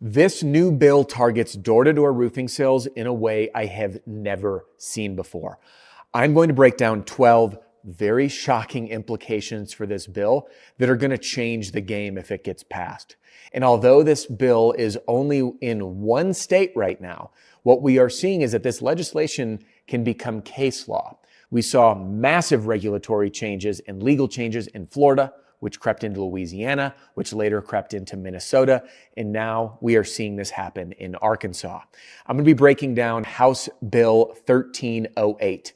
This new bill targets door-to-door roofing sales in a way I have never seen before. I'm going to break down 12 very shocking implications for this bill that are going to change the game if it gets passed. And although this bill is only in one state right now, what we are seeing is that this legislation can become case law. We saw massive regulatory changes and legal changes in Florida, which crept into Louisiana, which later crept into Minnesota, and now we are seeing this happen in Arkansas. I'm going to be breaking down House Bill 1308.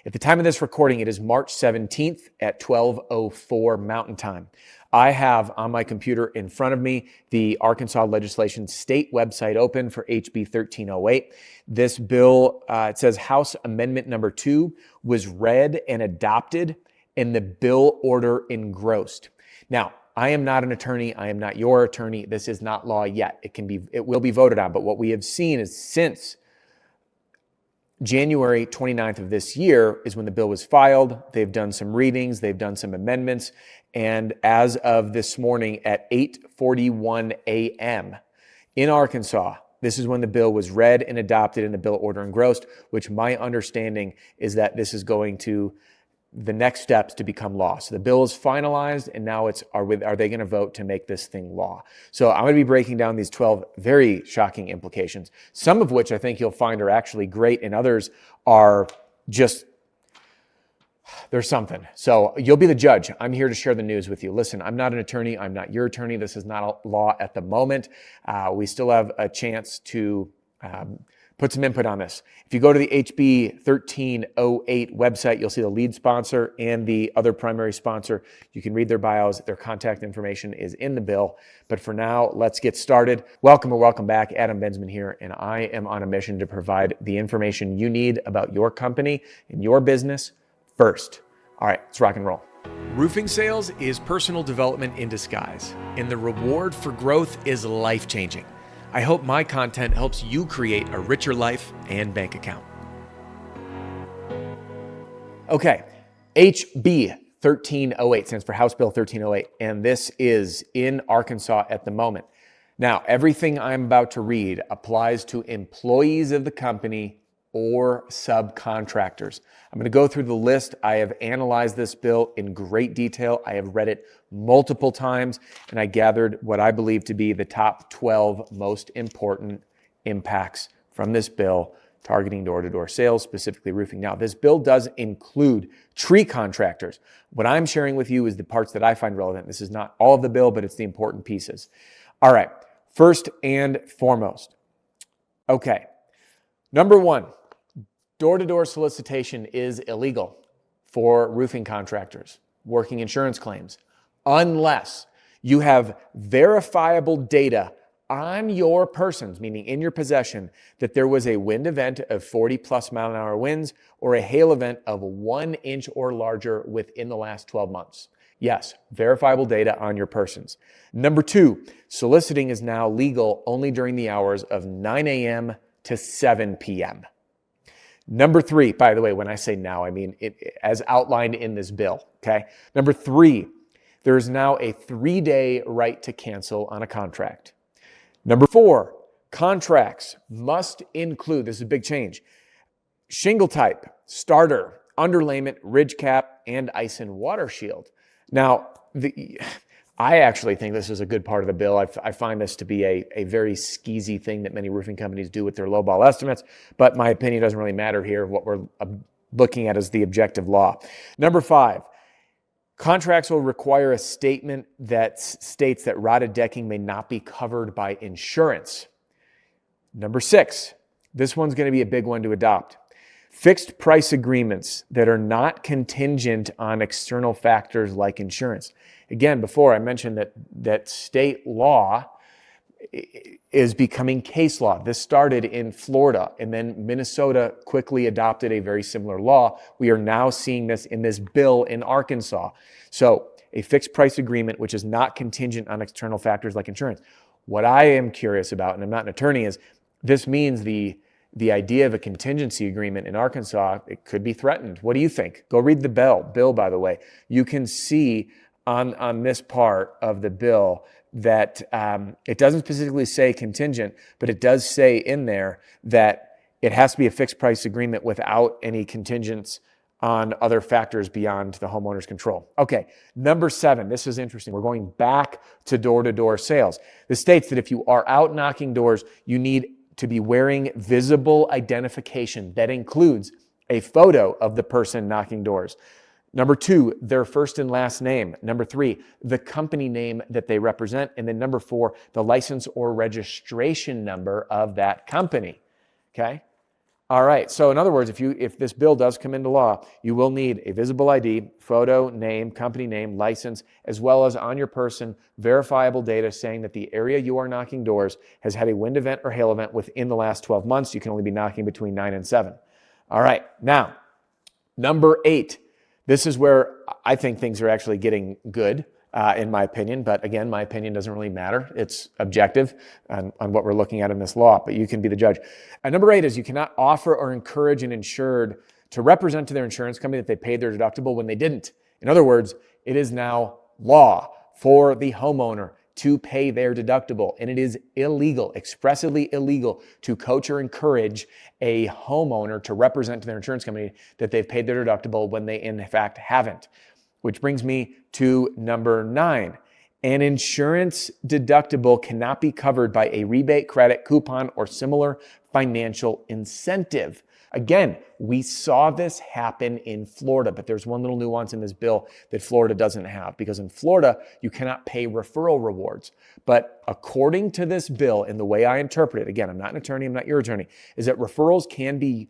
At the time of this recording, it is March 17th at 12:04 Mountain Time. I have on my computer in front of me the Arkansas legislation state website open for HB 1308. This bill, it says House Amendment number 2 was read and adopted and the bill order engrossed. Now, I am not an attorney. I am not your attorney. This is not law yet. It will be voted on. But what we have seen is since January 29th of this year is when the bill was filed. They've done some readings. They've done some amendments. And as of this morning at 8:41 a.m. in Arkansas, this is when the bill was read and adopted and the bill order engrossed, which my understanding is that this is going to the next steps to become law. So the bill is finalized, and now are they going to vote to make this thing law? So I'm going to be breaking down these 12 very shocking implications, some of which I think you'll find are actually great, and others are just, there's something. So you'll be the judge. I'm here to share the news with you. Listen, I'm not an attorney. I'm not your attorney. This is not a law at the moment. We still have a chance to put some input on this. If you go to the HB 1308 website, you'll see the lead sponsor and the other primary sponsor. You can read their bios. Their contact information is in the bill. But for now, let's get started. Welcome or welcome back. Adam Bensman here, and I am on a mission to provide the information you need about your company and your business first. All right, let's rock and roll. Roofing sales is personal development in disguise, and the reward for growth is life-changing. I hope my content helps you create a richer life and bank account. Okay, HB 1308 stands for House Bill 1308, and this is in Arkansas at the moment. Now, everything I'm about to read applies to employees of the company or subcontractors. I'm going to go through the list. I have analyzed this bill in great detail. I have read it multiple times, and I gathered what I believe to be the top 12 most important impacts from this bill targeting door-to-door sales, specifically roofing. Now, this bill does include tree contractors. What I'm sharing with you is the parts that I find relevant. This is not all of the bill, but it's the important pieces. All right, first and foremost. Okay, number one. Door-to-door solicitation is illegal for roofing contractors working insurance claims unless you have verifiable data on your persons, meaning in your possession, that there was a wind event of 40 plus mile an hour winds or a hail event of 1 inch or larger within the last 12 months. Yes, verifiable data on your persons. Number two, soliciting is now legal only during the hours of 9 a.m. to 7 p.m. Number three, by the way, when I say now, I mean it as outlined in this bill, okay? Number three, there is now a 3-day right to cancel on a contract. Number four, contracts must include, this is a big change, shingle type, starter, underlayment, ridge cap, and ice and water shield. Now, I actually think this is a good part of the bill. I find this to be a very skeezy thing that many roofing companies do with their lowball estimates, but my opinion doesn't really matter here. What we're looking at is the objective law. Number five, contracts will require a statement that states that rotted decking may not be covered by insurance. Number six, this one's going to be a big one to adopt. Fixed price agreements that are not contingent on external factors like insurance. Again, before I mentioned that state law is becoming case law. This started in Florida, and then Minnesota quickly adopted a very similar law. We are now seeing this in this bill in Arkansas. So a fixed price agreement, which is not contingent on external factors like insurance. What I am curious about, and I'm not an attorney, is this means the idea of a contingency agreement in Arkansas, it could be threatened. What do you think? Go read the bill, by the way. You can see on this part of the bill that it doesn't specifically say contingent, but it does say in there that it has to be a fixed price agreement without any contingents on other factors beyond the homeowner's control. Okay, number 7, this is interesting. We're going back to door-to-door sales. This states that if you are out knocking doors, you need to be wearing visible identification that includes a photo of the person knocking doors. Number 2, their first and last name. Number 3, the company name that they represent. And then number 4, the license or registration number of that company. Okay? All right, so in other words, if this bill does come into law, you will need a visible ID, photo, name, company name, license, as well as on your person, verifiable data saying that the area you are knocking doors has had a wind event or hail event within the last 12 months. You can only be knocking between 9 and 7. All right, now, number 8. This is where I think things are actually getting good. In my opinion, but again, my opinion doesn't really matter. It's objective on what we're looking at in this law, but you can be the judge. Number 8 is you cannot offer or encourage an insured to represent to their insurance company that they paid their deductible when they didn't. In other words, it is now law for the homeowner to pay their deductible, and it is illegal, expressly illegal, to coach or encourage a homeowner to represent to their insurance company that they've paid their deductible when they in fact haven't. Which brings me to number 9. An insurance deductible cannot be covered by a rebate, credit, coupon, or similar financial incentive. Again, we saw this happen in Florida, but there's one little nuance in this bill that Florida doesn't have, because in Florida, you cannot pay referral rewards. But according to this bill, and the way I interpret it, again, I'm not an attorney, I'm not your attorney, is that referrals can be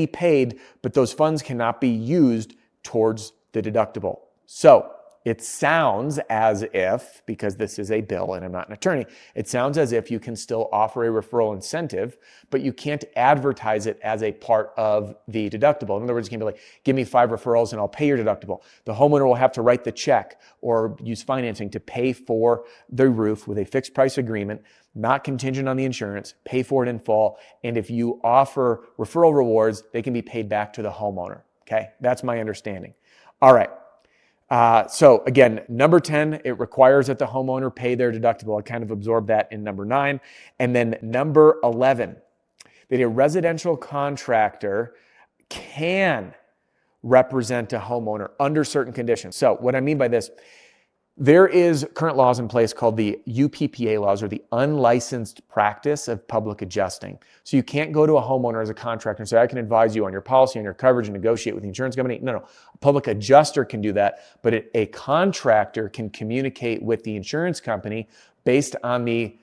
paid, but those funds cannot be used towards the deductible. So it sounds as if, because this is a bill and I'm not an attorney, it sounds as if you can still offer a referral incentive, but you can't advertise it as a part of the deductible. In other words, you can be like, give me 5 referrals and I'll pay your deductible. The homeowner will have to write the check or use financing to pay for the roof with a fixed price agreement, not contingent on the insurance, pay for it in full. And if you offer referral rewards, they can be paid back to the homeowner. Okay, that's my understanding. All right. So again, number 10, it requires that the homeowner pay their deductible. I kind of absorbed that in number 9. And then number 11, that a residential contractor can represent a homeowner under certain conditions. So what I mean by this, there is current laws in place called the UPPA laws, or the unlicensed practice of public adjusting. So you can't go to a homeowner as a contractor and say, I can advise you on your policy, on your coverage, and negotiate with the insurance company. No. A public adjuster can do that, but a contractor can communicate with the insurance company based on the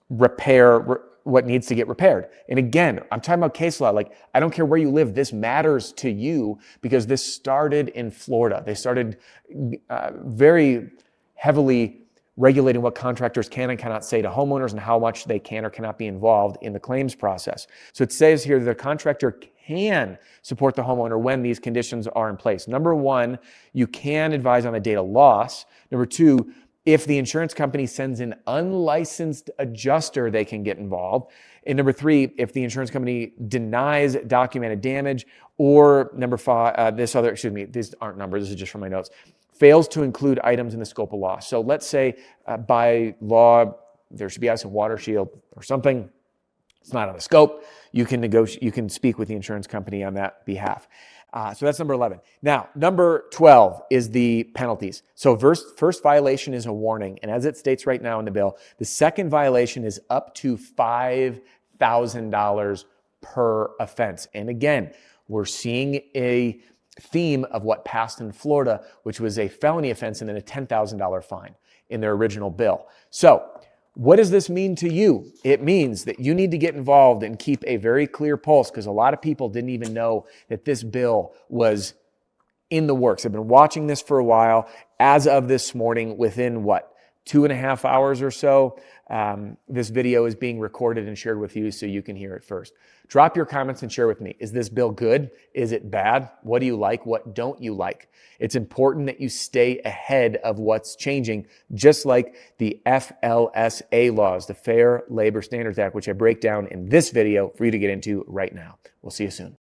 what needs to get repaired. And again, I'm talking about case law. Like, I don't care where you live. This matters to you because this started in Florida. They started very heavily regulating what contractors can and cannot say to homeowners and how much they can or cannot be involved in the claims process. So it says here that the contractor can support the homeowner when these conditions are in place. Number 1, you can advise on a date of loss. Number 2, if the insurance company sends an unlicensed adjuster, they can get involved. And number 3, if the insurance company denies documented damage, or number 5, these aren't numbers, this is just from my notes, fails to include items in the scope of law. So let's say by law, there should be ice and water shield or something. It's not on the scope. You can negotiate, you can speak with the insurance company on that behalf. So that's number 11. Now, number 12 is the penalties. So first violation is a warning. And as it states right now in the bill, the second violation is up to $5,000 per offense. And again, we're seeing a theme of what passed in Florida, which was a felony offense and then a $10,000 fine in their original bill. So what does this mean to you? It means that you need to get involved and keep a very clear pulse, because a lot of people didn't even know that this bill was in the works. I've been watching this for a while. As of this morning, within 2.5 hours or so, this video is being recorded and shared with you so you can hear it first. Drop your comments and share with me. Is this bill good? Is it bad? What do you like? What don't you like? It's important that you stay ahead of what's changing, just like the FLSA laws, the Fair Labor Standards Act, which I break down in this video for you to get into right now. We'll see you soon.